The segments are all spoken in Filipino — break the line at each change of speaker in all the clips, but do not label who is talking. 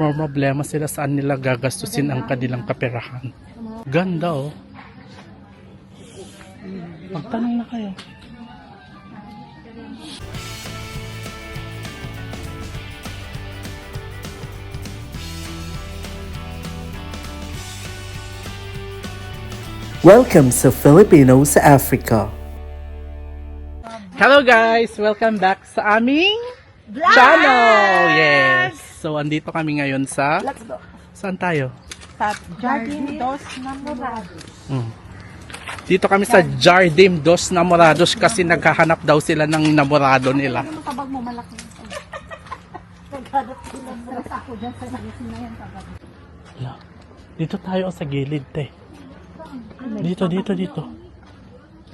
Problema sila saan nila gagastusin ang kanilang kaperahan. Ganda oh. Magtanong na kayo.
Welcome sa Filipino sa Africa.
Hello guys! Welcome back sa aming channel! Yes! So, andito kami ngayon sa...
Let's go.
Saan tayo?
Sa Jardín dos Namorados.
Dito kami sa Jardín dos Namorados kasi naghahanap daw sila ng namorado nila.
Ano tabag mo malaki? Naghanap sila ng ako dyan sa yan tabag.
Wala. Dito tayo sa gilid, te. Dito.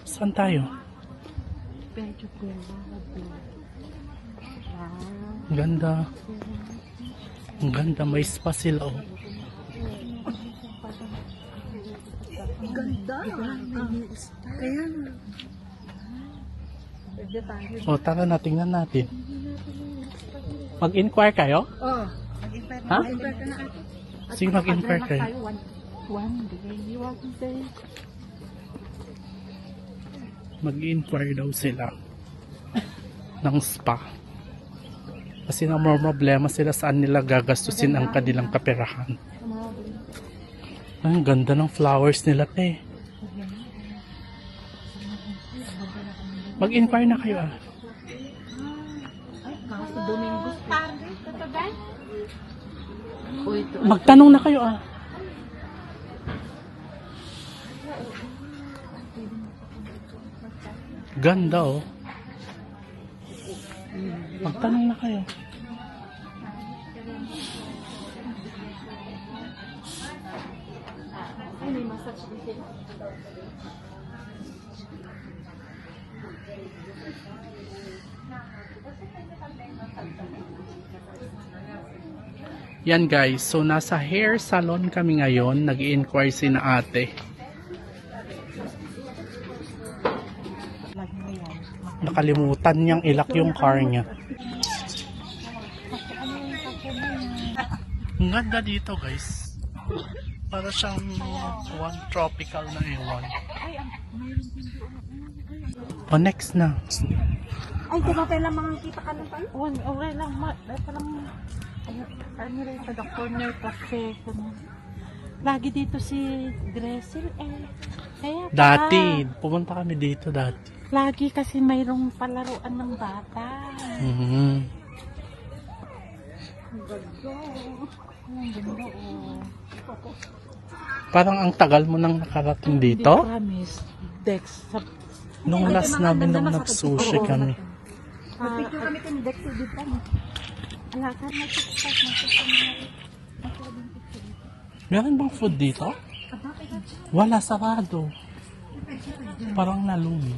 Saan tayo? Ang ganda. Ang ganda. May spa sila, oh.
Ganda. Kaya
O, tara na, tingnan natin. Mag-inquire kayo?
oh,
Ha? Sige, mag-inquire kayo.
One day, you want to say?
Mag-inquire daw sila ng spa. Kasi na problema sila saan nila gagastusin ang kanilang kaperahan. Ang ganda ng flowers nila, te. Mag-inquire na kayo, ah.
Kasi Domingos.
Magtanong na kayo, ah. Ganda, oh. Magtanong na kayo. Yan guys, so nasa hair salon kami ngayon, nag-i-inquire si na ate. Nakalimutan niyang ilak yung car niya. Ang ganda dito guys. Para siyang one tropical na ewan. O next na.
Ay, tinatay lang makikita ka ng tayo? Okay lang, ito lang. Ano rin sa doktor niya kasi lagi dito si Gressel Kaya
Dati, pumunta kami dito dati.
lagi kasi mayroong palaruan ng bata.
Parang ang tagal mo nang nakarating dito.
Promise. Dex.
Nung last namin nung nag-sushi kami.
Picture kami kay Dex dito. Alakan na TikTok
Meron bang food dito? Wala, sarado. Parang nalumi.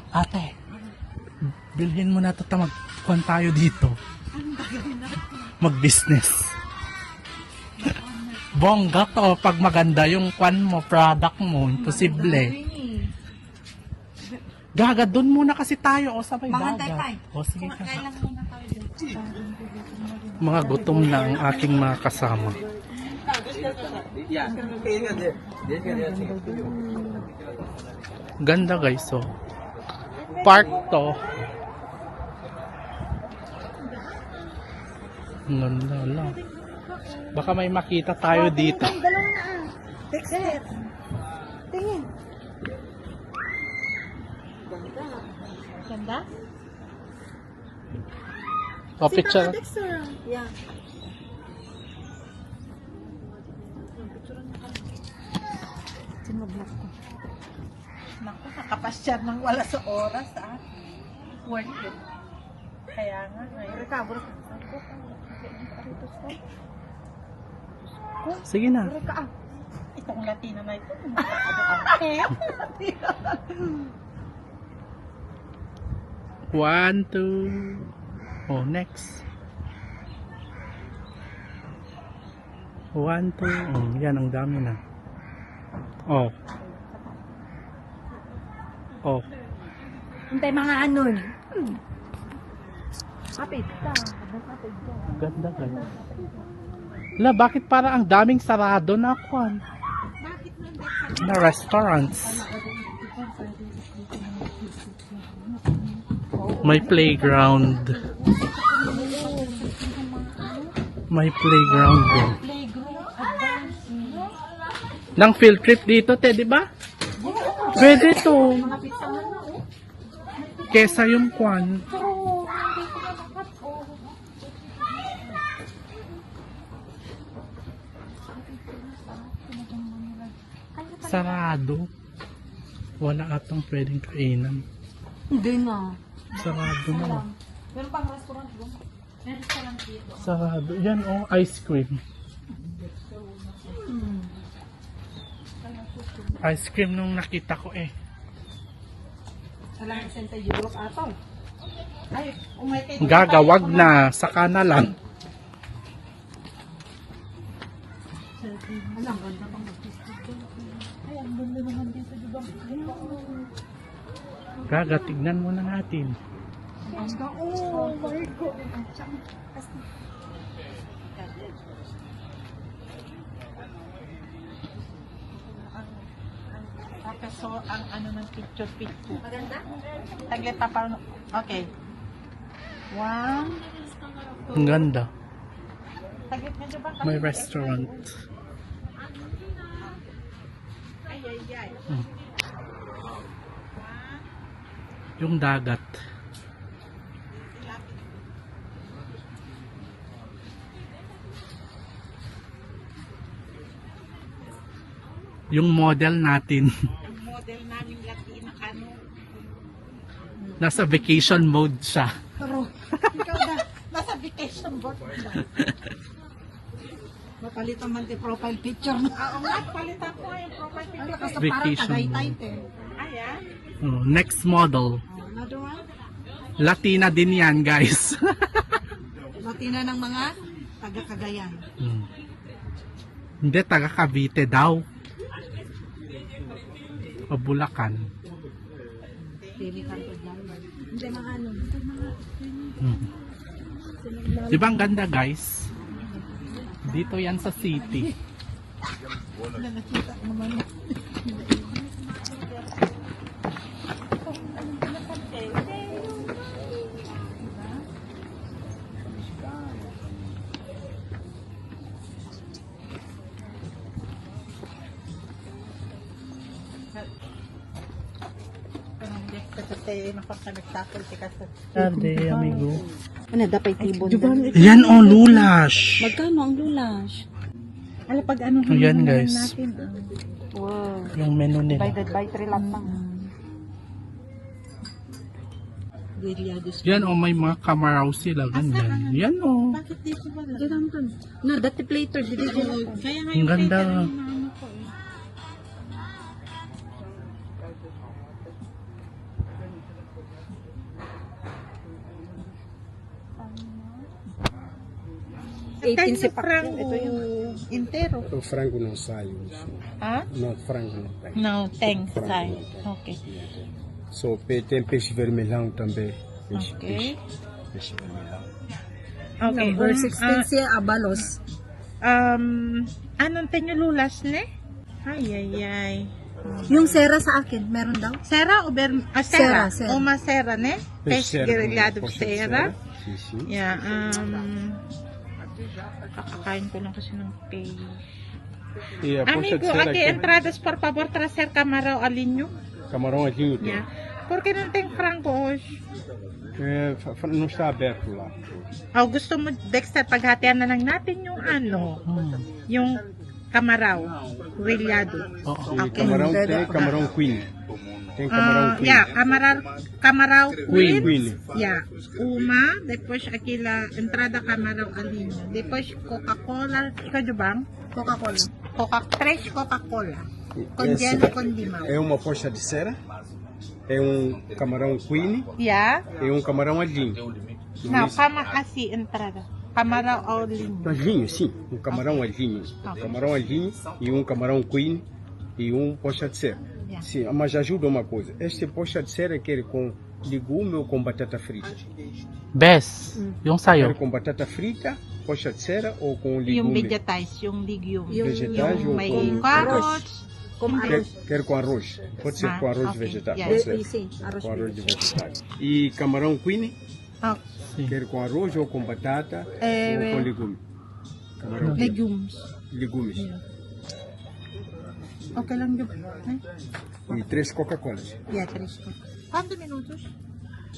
Ate, bilhin mo na ito, magkuhan tayo dito. Mag-business. Bongga to, pag maganda yung kwan mo, product mo, imposible. Gaga, dun muna kasi tayo, o sabay dagat. O sige ka. Mga gutom na ang aking mga kasama. Ganda guys, so park to. Ganda lang. Baka may makita tayo dito.
Dalawa na Dexter. Tingin. Ganda?
O picture.
Dexter. Yeah. Sinublock ko. Naku, nakapasyar ng wala sa oras, Worth it. Kaya nga, recover ko.
Sige na.
Itong Latina na ito.
One, two. Oh, next. 1, 2. Yan, ang dami na. Oh. Oh.
Hintay mga anon. Kapit ka. Kapit ka.
Ganda guys. La, bakit para ang daming sarado na kwan? Na restaurants. May playground. May playground din. Nang field trip dito, te, di ba? Pwede to. Kesa yung kwan. Sarado. Wala atang pwedeng kainan.
Hindi na.
Sarado na.
Meron pang restaurant doon. May restaurant dito.
Sarado. Yan oh, ice cream. Ice cream nung nakita ko eh.
Alam sa Europe ato. Ay, umay
Gagawag na. Saka na lang.
Alam, ganda pang mag-festival. Ay, ang ganda naman dito, di ba?
Gaga, tignan muna natin.
Ganda, oh my God. Okay, so ang ano ng picture. Maganda? Taglit pa pa. Okay. One.
Ang ganda.
Taglit medyo ba?
May restaurant.
Ay, ay, ay.
Yung dagat. Yung model natin.
Ang model namin Latina, ano?
Nasa vacation mode siya.
Pero, ikaw na, nasa vacation board na. Mapalitan man di profile picture na. Oo nga, palitan ko yung profile picture. Kasi parang
Vacation
tagay-tay
mode.
te. Ayan.
Oh, next model.
Another one.
Latina din yan, guys.
Latina ng mga taga-Cagayan.
Hmm. Hindi, taga Cavite daw. O Bulacan.
Pili ka ito dyan. Hindi mga ano.
Hmm. Di ba ang ganda, guys? Dito yan sa city.
Wala nakita naman.
Tarde, amigo.
Ano, dapat tibon.
Yan, oh, lulash.
Magkano ang lulash? Ano pag ano
Ayan, guys.
natin? Wow.
Yung menu nila.
Divided by 3 lang lang.
Yan, oh, may mga kamaraw sila. Ganyan. Yan, oh.
Bakit dito wala? Diyan doon. No, dati plater. Kaya nga
Ang ganda.
si franco. Ito yung intero.
O frango não sai hoje.
Ah?
Não, frango não tem.
No, thanks.
Frango não
Okay.
tem. So, tem peixe vermelhão também. Peixe,
Okay.
peixe vermelhão.
Okay.
Number 16 siya, Abalos.
Anong tenyo lulas ne? Ay, ay, ay.
Yung Sera sa akin, meron daw?
Sera o Sera?
Sera.
Uma Sera ne? Peixe grelhado
poxa de
Sera.
Sim, sim.
Yeah, kakakain ko lang kasi ng pay.
E a poxa
Amigo,
de cera
aquí
aqui,
entradas por favor trazer camarão alinho.
camarão alinho tem.
Yeah. Porque não tem frango hoje.
É, não está aberto lá.
Oh, gusto mo, Dexter, paghatian na lang natin yung ano, yung kamaraw, grillado.
Oo.
E camarão tem camarão queen. Tem camarão queen.
Yeah, kamaraw
Queen.
queen. Yeah, uma, depois aquela entrada kamaraw alinho. Depois Coca-Cola, ikaw Jubang?
Coca-Cola.
3 Coca-Cola. Com
Esse
gelo e com limão.
É uma poxa de cera. É camarão queen
Yeah.
e camarão alinho.
Não, kama assim, entrada. Kamaraw alinho.
Alinho, sim. Camarão alinho. Camarão alinho e camarão queen e poxa de cera.
Yeah.
Sim, mas ajuda uma coisa. Este poxa de cera quer com legume ou com batata frita?
Best. Yung
Quero
sayo.
com batata frita, coxa de cera ou com
Yung
legume?
vegetais, yung legume.
Vegetais ou
May
com
carrots.
Com arroz.
Quero com arroz. Pode ser com arroz
okay.
vegetal.
Yeah.
Pode ser.
Easy. Arroz
Com arroz
bilis.
de vegetais. E camarão queen?
Ah,
Quero com arroz ou com batata
Eh,
ou com legume? Camarão queen.
legumes.
Legumes.
Okay lang yun.
E 3 Coca-Colas.
Yeah, tres ko. Quantos minutos?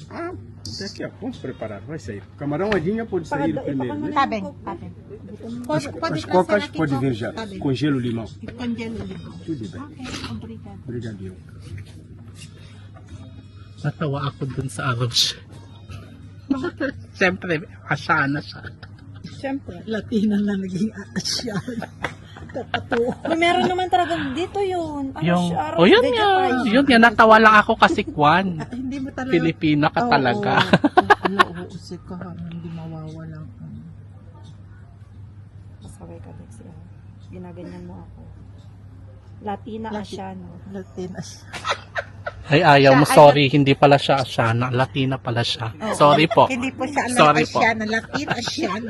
Ah, daqui a pouco preparar, vai sair. Camarão adinha pode sair primeiro, né?
Tá bem, tá bem.
As cocas pode vir já,
Tá bem.
com gelo e limão.
Com gelo limão.
Tudo bem.
Okay, obrigado.
Obrigado.
Natawa ako dun sa arroz. Siyempre, asahan na siya.
Siyempre, Latina na naging Asian.
May meron naman talagang dito yun. Ano
Yung,
siya?
oh yun nga, yun nga, natawa lang ako kasi Kwan.
Hindi mo talaga.
Pilipina ka talaga.
Oo, usik ka. Hindi mawawala.
Pasaway ka, Dexy. Ginaganyan mo ako. Latina Asiano.
Latina siya.
Ay, ayaw mo, sorry, hindi pala siya Asyana, Latina pala siya. Sorry po.
Hindi po siya
Sorry po.
Asian. Latina Asian.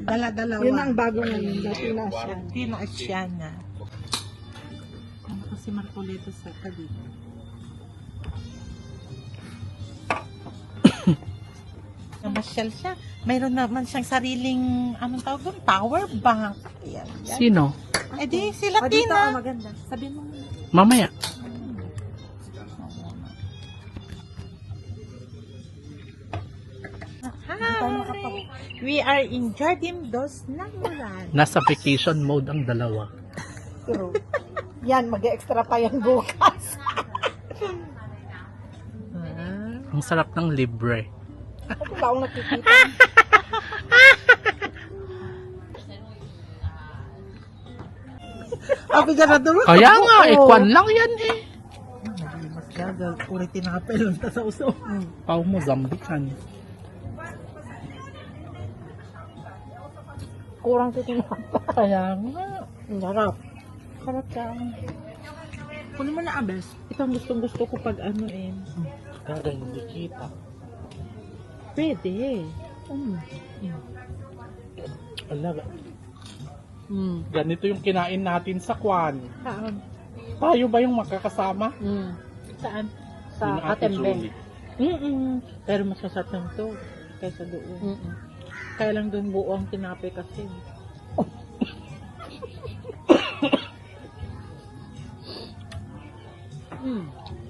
Dala-dalawa.
Yun ang bago ngayon. Latina Asiano.
Latina Asian. Ano kasi Marcoleta sa Cavite? Namasyal siya. Mayroon naman siyang sariling, anong tawag doon? Power bank. Yan.
Sino?
Eh di, si
O dito,
Latina.
maganda. Sabihin mo.
Mamaya.
Hi! We are in Jardim dos Namorados.
Nasa vacation mode ang dalawa.
True. Yan, mag-extra pa yan bukas.
Ang sarap ng libre.
Wala akong nakikita.
Abi ka na doon.
Kaya nga, Kwan lang yan eh.
Mas gagal. Uri tinapay lang sa uso.
Pao mo, Zambican.
Kurang titinapa.
Kaya nga.
Ang harap.
Sarap ka. Kunin mo na abes. Ito ang gustong-gusto ko pag ano eh.
Kaya hindi kita.
Pwede.
Alaga. Ganito yung kinain natin sa Kwan.
Saan?
Tayo ba yung makakasama?
Saan?
Sa
Yung Ate
Katembeng.
Julie.
Pero mas masarap ng to kaysa doon. Kaya lang doon buo ang tinapay kasi.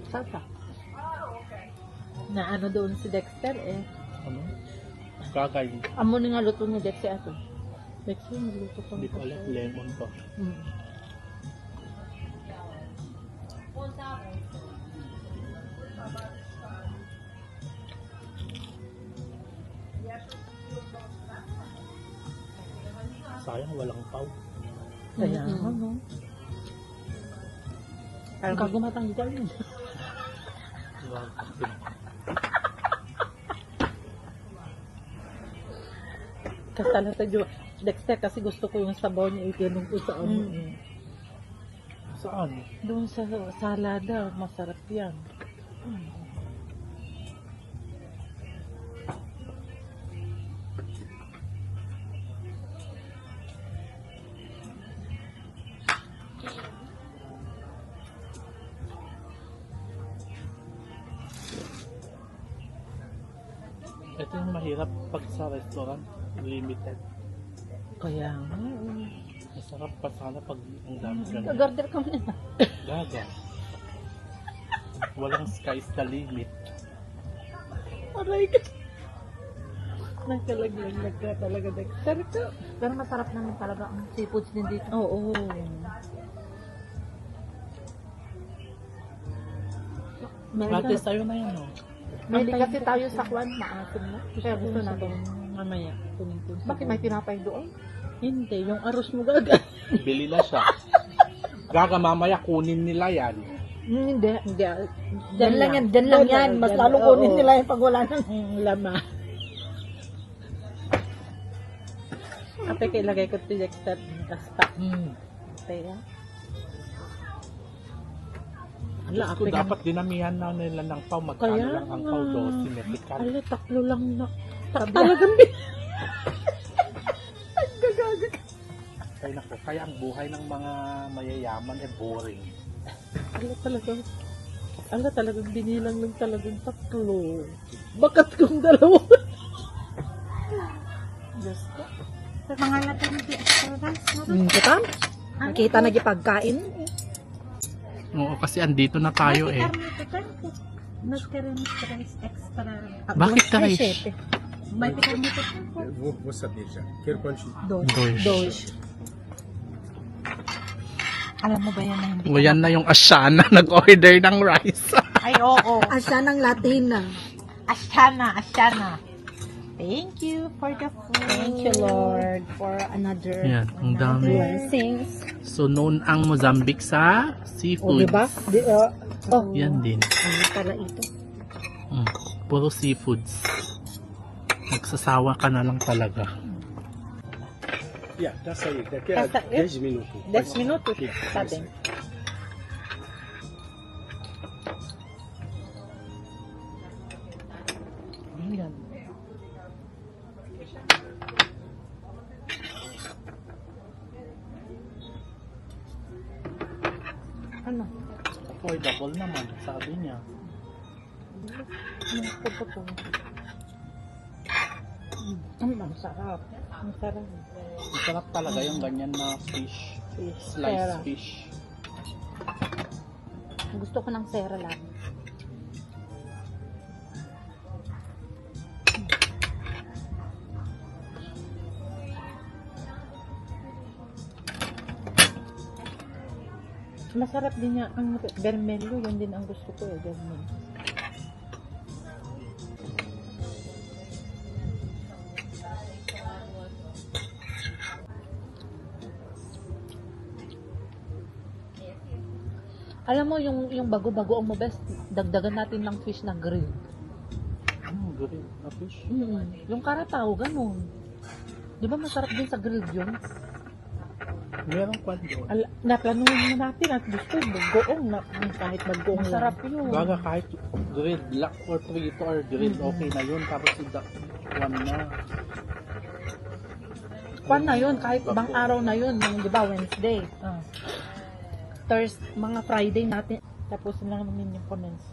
Sasa. Na ano doon si Dexter eh.
Ano? Kakain.
Amo ni nga luto ni Dexter ato. Dexter, niluto pa
Hindi ko alam. Lemon to. Sayang, walang pau.
Kaya ano. Parang kang gumatanggal yun. Kasala sa Dexter kasi gusto ko yung sabaw niya itinong ko sa ano eh.
Saan?
Doon sa salada, masarap yan.
Ito yung mahirap pag sa restaurant. Limited.
Kaya nga.
Masarap pa sana pag ang dami ganun.
Nag-order ka muna.
Gaga. Walang sky's the limit.
Aray ka. Nagkalaglag ka talaga Dexter ka.
Pero masarap naman talaga ang seafoods din dito.
Oo.
Practice tayo na yan, no?
May kasi tayo sa Kwan, maasim na. Kaya gusto natin.
Mamaya. Kunin ko.
Bakit may tinapay doon?
Hindi, yung arroz mo gaga.
Bili na siya. Gaga, mamaya kunin nila yan.
Hindi.
Hindi.
Diyan lang yan, diyan lang yan. Mas lalo kunin nila yung pag wala nang.
Lama. Ate, kailagay ko ito Dexter. Kasta. Ate, Ala,
Diyos ko, dapat dinamihan na nila ng pau. Magkano
Kaya
lang ang
nga.
pau, 12 metrical.
Ala, tatlo lang na. Talagang bin.
Ay nako, kaya ang buhay ng mga mayayaman ay boring.
Talagang binilang ng talagang tatlo. Bakat kong dalawa. Diyos ko.
Mga natin hindi extra rice.
Kita?
Nakita na pagkain.
Oo, kasi andito na tayo eh.
Nagkaroon rice extra.
Bakit
Ay,
guys?
siyete.
May picarne po.
Vou saber já. Quero quanto?
Dois.
Alam mo ba yan na hindi?
O yan na yung Ashana nag-order ng rice.
Ay, oo.
Asa ng Latina.
Asyana. Thank you for the food.
Thank you, Lord, for another
Yan, ang dami.
blessings.
So, known ang Mozambique sa
O,
seafood.
diba?
Yan din.
Ano pala ito?
Puro seafoods. Magsasawa ka na lang talaga.
Yeah, já saí. Daqui a
Essa-
10 minutos.
10 minutos,
Sim,
tá
vai
bem.
sair.
Ayan. Ano?
Affordable naman, sabi niya.
Ano po po? Ang sarap. Ang sarap.
Masarap talaga yung ganyan na fish.
Fish.
Sliced
Sera.
fish.
Gusto ko ng sera lang.
Masarap din niya ang bermelo. Yun din ang gusto ko eh. Bermelo. Alam mo yung bago-bago ang best, dagdagan natin ng fish na grill.
Grilled na fish.
Yung karataw, ganun. Di ba masarap din sa grill yun?
Meron kwan doon.
Naplanuhin na natin at gusto, goong na, kahit mag-goong
Masarap
yun.
Baga kahit grilled black or prito or grilled, okay na yun. Tapos yung one na.
Kwan na yun, kahit ibang araw na yun, yung, di ba, Wednesday. Thursday, mga Friday natin. Tapos lang namin yung comments.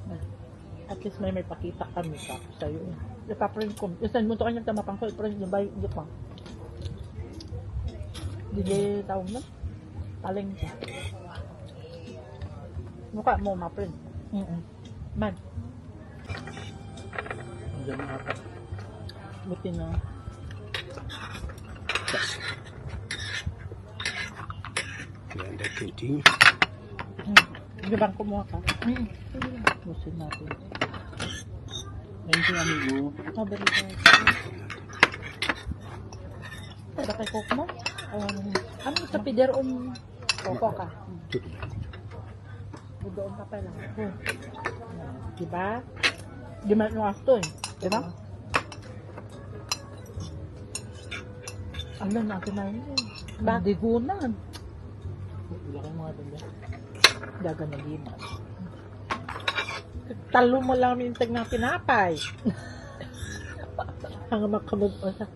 At least may pakita kami tapos sa'yo. Ipaprint ko. Isan mo to kanyang tamapang ko, iprint nyo ba? Hindi pa. Hindi tawag na. Taling ka. Mukha mo, ma-print. Man.
Diyan na ata.
Buti na.
Ainda é quentinho.
Gabang kumuha ka. Gusto natin.
Thank you, amigo.
Sabi rin ko. Tada kay Coke mo? Ano sa pider Coco ka?
Tudo bem.
Doon ka pala. Diba? Di man yung asto eh. Diba? Ano natin na yun eh. Badigunan.
Wala kayong mga doon.
Daga na limas. Talo mo lang mintag ng pinapay. Ang makamod pa sa.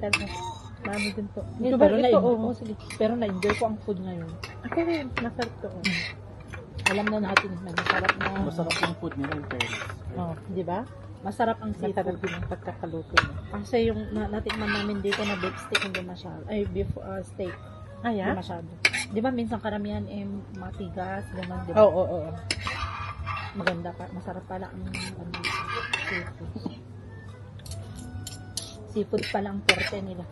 Pero, mami din to.
Ito,
Pero
ito,
na-enjoy
oo.
ko. Sige. Pero na-enjoy ko ang food ngayon. Ako rin. Masarap to. Alam na natin na masarap na.
Masarap yung food nila in fairness.
Oh, di ba? Masarap ang seafood. Masarap din ang pagkakaluto niya. Kasi yung natikman namin dito na beef steak hindi masyado. Ay, beef steak. Hindi masyado. Di ba minsan karamihan matigas, gano'n, di ba? Oo. Maganda pa. Masarap pala ang seafood. Seafood pala ang porte nila.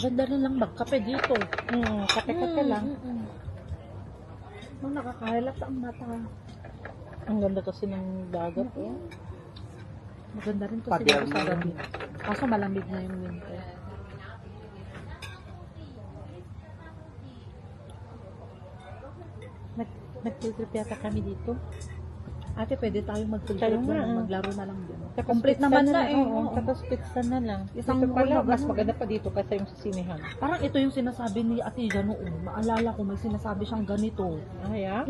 Maganda rin lang magkape dito.
Kape-kape lang.
Nung nakakahilat ang mata.
Ang ganda kasi ng dagat.
Maganda rin kasi
Pabiyaw
dito sa
na
gabi. Kaso malamig na yung winter. Nag-trip yata kami dito. Ate, pwede tayong mag-trip maglaro na lang din.
Complete naman na eh.
Tapos pizza na lang.
Isang
pala,
mas maganda pa dito kasi yung sa sinihan.
Parang ito yung sinasabi ni Ate Ija noon. Maalala ko, may sinasabi siyang ganito.
Ay, ah?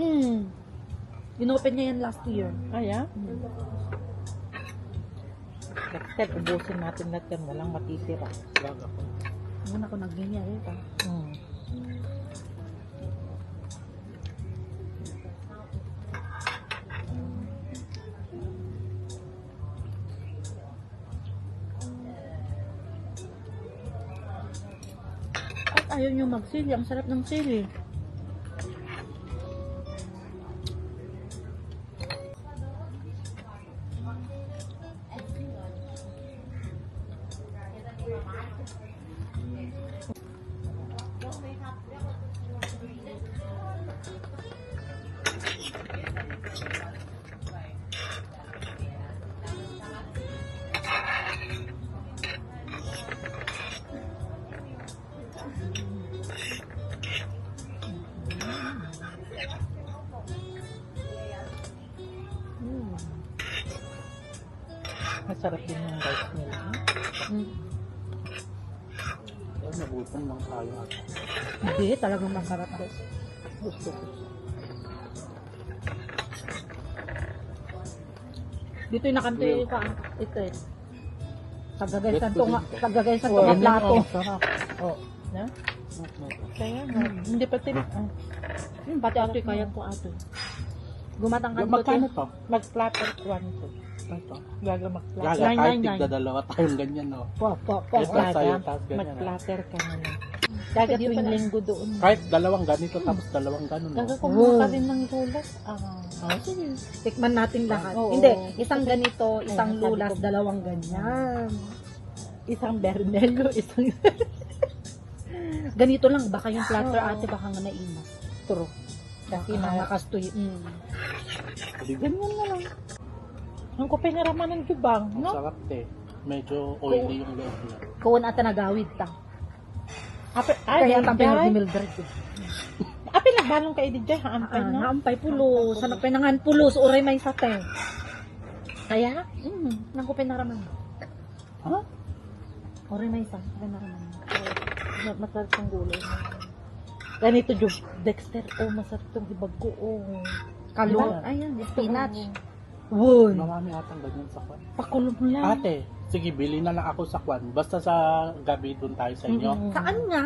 Inopen niya yan last year.
Ay, ah? Dexter, ubusin natin lahat yan. Walang matitira.
Muna ko nag-nangyari pa. At ayaw nyo magsili. Ang sarap ng sili.
Masarap din yung rice nila.
Nagutom lang tayo.
Hindi, talagang masarap to.
Gusto ko.
Dito yung nakante pa. Ito eh. Tagagaysan
Gusto
to
din
nga.
to.
Tagagaysan to nga plato.
Sarap. Oh. Na? Kaya nga. Hindi pa tinik.
Pati ato kaya ko ato. Gumatang ka
Magkano to?
Mag-platter one to.
Ito.
Gaga mag-platter.
Gaga, kahit
999.
tigda dalawa tayong ganyan, no?
Po.
Ito sa'yo,
Gaga,
tapos ganyan.
mag-platter ka na lang. Gaga
Pwede
tuwing
pala.
linggo doon.
Kahit dalawang ganito, tapos dalawang ganun, no?
Gaga kumuha ka rin ng lulas.
Sige. Tikman natin lahat.
Oo.
Hindi, isang ganito, isang
Oo, sabi
lulas,
ko.
dalawang ganyan.
Isang bernello, isang
Ganito lang, baka yung platter
Oo.
ate baka nga naimas.
true. Kasi
Baka
na,
nakastoy.
Hindi,
ganyan na lang. Ang ko pinaraman ng jubang,
ang
no?
sarap, te. Medyo oily yung loob niya.
Kuwan ata nagawid ta.
Ay,
Kaya tampay
Dijay.
na di Mildred.
Api nagbalong kay Dijay, haampay na.
Naampay pulo, sa nagpinangan pulo, sa uray may sate. Kaya, nang ko pinaraman.
Ha?
Uray may sa, pinaraman.
Masarap ang gulay. Ganito, Dexter, masarap itong ibag ko,
Kalong,
Diba?
ayan, spinach.
Woon.
Marami atang ganyan sa kwan.
Pakulong lang.
Ate, sige, bili na lang ako sa kwan. Basta sa gabi dun tayo sa inyo.
Saan nga?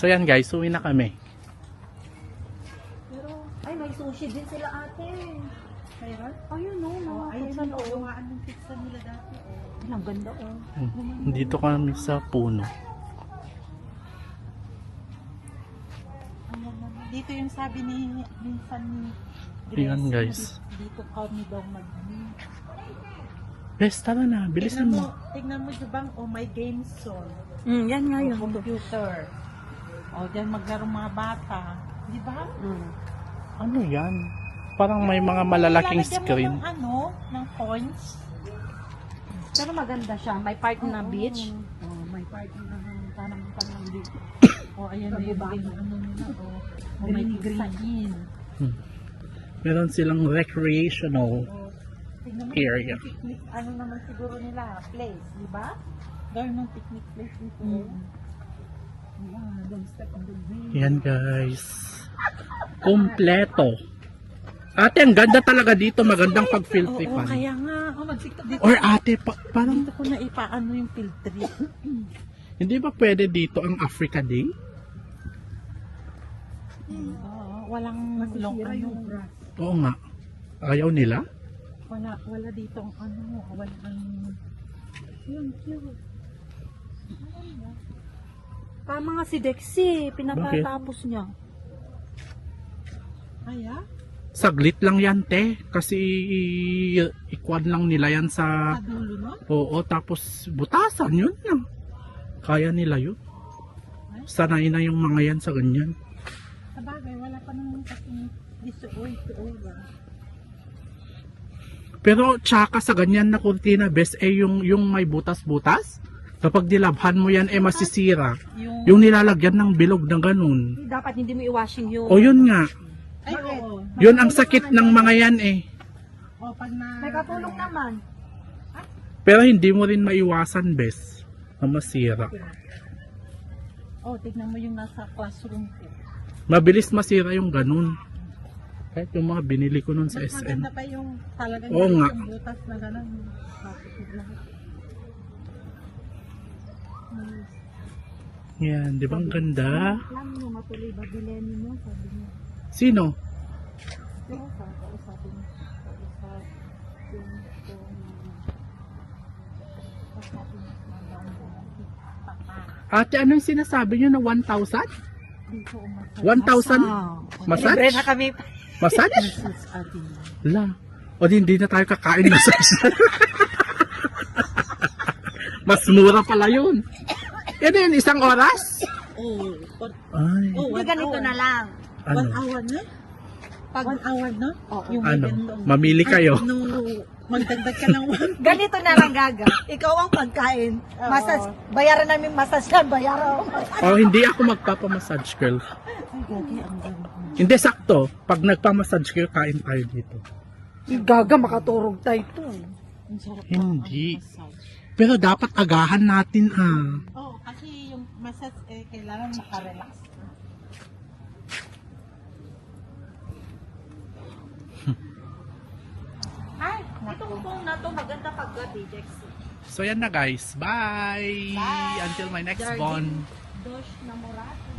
So yan guys, uwi na kami.
Pero, ay, may sushi din sila ate.
Kaya?
Ayun, no.
Oh,
Ayun,
ayun
no.
ang gawaan ng pizza nila dati. Oh.
Ang ganda, oh.
Dito kami sa puno.
Dito yung sabi ni minsan ni
Ayan, guys.
Dito kami daw
Bes, tara na, bilisan mo.
Tignan mo Jubang, oh my game zone.
Yan nga
Oh,
yun.
computer. Oh, diyan maglaro mga bata. Di ba?
Ano yan? Parang may mga malalaking
Lalagyan mo
screen.
ng ano, ng coins.
Pero maganda siya. May part na
Oo.
beach.
Oh, may party na parang beach. Oh, ayan na yung game ano nila. Oh, may green.
Meron silang recreational
Oh, tignan mo,
area.
yung picnic, ano naman siguro nila, place, di ba? Gawin mong picnic place dito. Yan, don't step on the green.
Yan guys. Kompleto. Ate, ang ganda talaga dito. Magandang pag-field
Oo,
tripan.
kaya nga. Oh, mag-tiktok dito.
Or ate, parang
Dito ko na ipaano yung field trip.
hindi ba pwede dito ang Africa Day?
Oo, walang long ano.
Oo nga. Ayaw nila?
Wala dito ang ano, walang yun, cute.
Tama nga si Dexy. Pinapatapos niya.
Kaya?
Saglit lang yan, te. Kasi ikwan lang nila yan sa...
Sa dulo no?
Oo, tapos butasan, yun lang. Kaya nila yun. Sanay na yung mga yan sa ganyan.
Sa bagay, wala pa naman kasi disuoy ba?
Pero tsaka sa ganyan na kurtina, best yung may butas-butas. Kapag dilabhan mo yan, masisira. Yung nilalagyan ng bilog na ganun.
Dapat hindi mo i-washing yung...
O yun nga.
Ay, oo.
Yun ang sakit ng mga yan
O, pag na...
May katulong naman.
Pero hindi mo rin maiwasan, best. Na masira.
O, tignan mo yung nasa classroom ko.
Mabilis masira yung ganun. Kahit yung mga binili ko nun sa
Mas
SM.
maganda pa yung talagang
Oo nga.
yung butas na gano'n.
Yan, di ba ang ganda?
Alam mo, matuloy ba bilhin mo? Sabi niya.
Sino?
Oo, sabi niya.
Ate, ano yung sinasabi nyo na 1,000? 1,000? Massage?
Libre na kami.
Massage? La. O di, hindi na tayo kakain massage. Mas mura pala yun. Yan yun, isang oras?
Oo.
Ay,
Hindi ganito na lang.
ano?
1 hour na?
Pag
1 hour na?
Oo.
Yung
Ano?
ganito.
Mamili kayo.
No, magdagdag ka ng 1.
ganito na lang gaga. Ikaw ang pagkain. Massage. Bayaran namin massage yan. Bayaran ako.
O hindi ako magpapamassage, girl. Hindi, sakto. Pag nagpamassage kayo, kain tayo dito.
Gaga, makaturog tayo ito.
Ang sarap
Hindi.
ng massage.
Pero dapat agahan natin,
Oo, kasi yung massage kailangan makarelax ka.
Ay, itong phone na to maganda paggabi, Dexy.
So yan na guys. Bye!
Bye!
Until my next
Jardine.
bond.
Dosh na Morato.